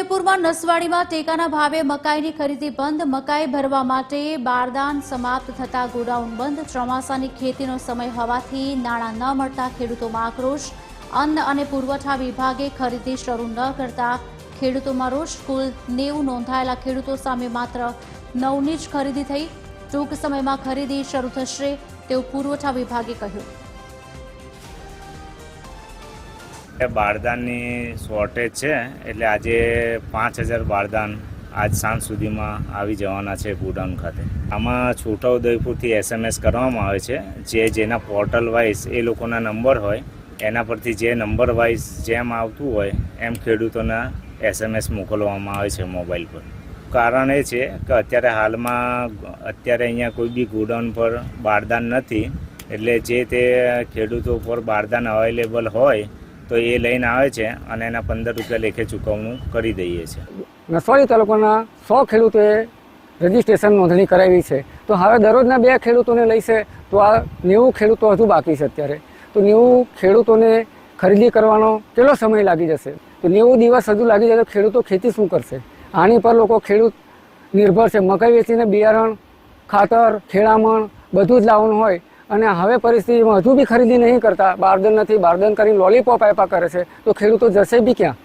છોટાઉદેપુરમાં નસવાડીમાં ટેકાના ભાવે મકાઈની ખરીદી બંધ. મકાઈ ભરવા માટે બારદાન સમાપ્ત થતા ગોડાઉન બંધ. ચોમાસાની ખેતીનો સમય હોવાથી નાણાં ન મળતા ખેડૂતોમાં આક્રોશ. અન્ન અને પુરવઠા વિભાગે ખરીદી શરૂ ન કરતા ખેડૂતોમાં રોષ. કુલ 90 નોંધાયેલા ખેડૂતો સામે માત્ર 9ની જ ખરીદી થઈ. ટૂંક સમયમાં ખરીદી શરૂ થશે તેવું પુરવઠા વિભાગે કહ્યું. બારદાનની શોર્ટેજ છે એટલે આજે 5000 બારદાન આજ સાંજ સુધીમાં આવી જવાના છે ગોડાઉન ખાતે. આમાં છોટાઉદેપુરથી SMS કરવામાં આવે છે. જેના પોર્ટલ વાઇઝ એ લોકોના નંબર હોય એના પરથી જે નંબર વાઇઝ જેમ આવતું હોય એમ ખેડૂતોના SMS મોકલવામાં આવે છે મોબાઈલ પર. કારણ એ છે કે અત્યારે હાલમાં અહીંયા કોઈ બી ગોડાઉન પર બારદાન નથી, એટલે જે તે ખેડૂતો પર બારદાન અવેલેબલ હોય તો એ લઈને આવે છે અને એના 15 રૂપિયા લેખે ચૂકવણું કરી દઈએ છીએ. નસવાડી તાલુકાના 100 ખેડૂતોએ રજીસ્ટ્રેશન નોંધણી કરાવી છે. તો હવે દરરોજના 2 ખેડૂતોને લઈશે તો આ 90 ખેડૂતો હજુ બાકી છે અત્યારે. તો 90 ખેડૂતોને ખરીદી કરવાનો કેટલો સમય લાગી જશે? તો 90 દિવસ હજુ લાગી જાય તો ખેડૂતો ખેતી શું કરશે? આની પર લોકો ખેડૂત નિર્ભર છે. મકાઈ વેચીને બિયારણ, ખાતર, ખેડામણ બધું જ લાવવાનું હોય અને હવે પરિસ્થિતિમાં હજુ બી ખરીદી નહીં કરતા, બારદાન નથી, બારદાન કરીને લોલીપોપ આપ્યા કરે છે તો ખેડૂતો જશે બી ક્યાં?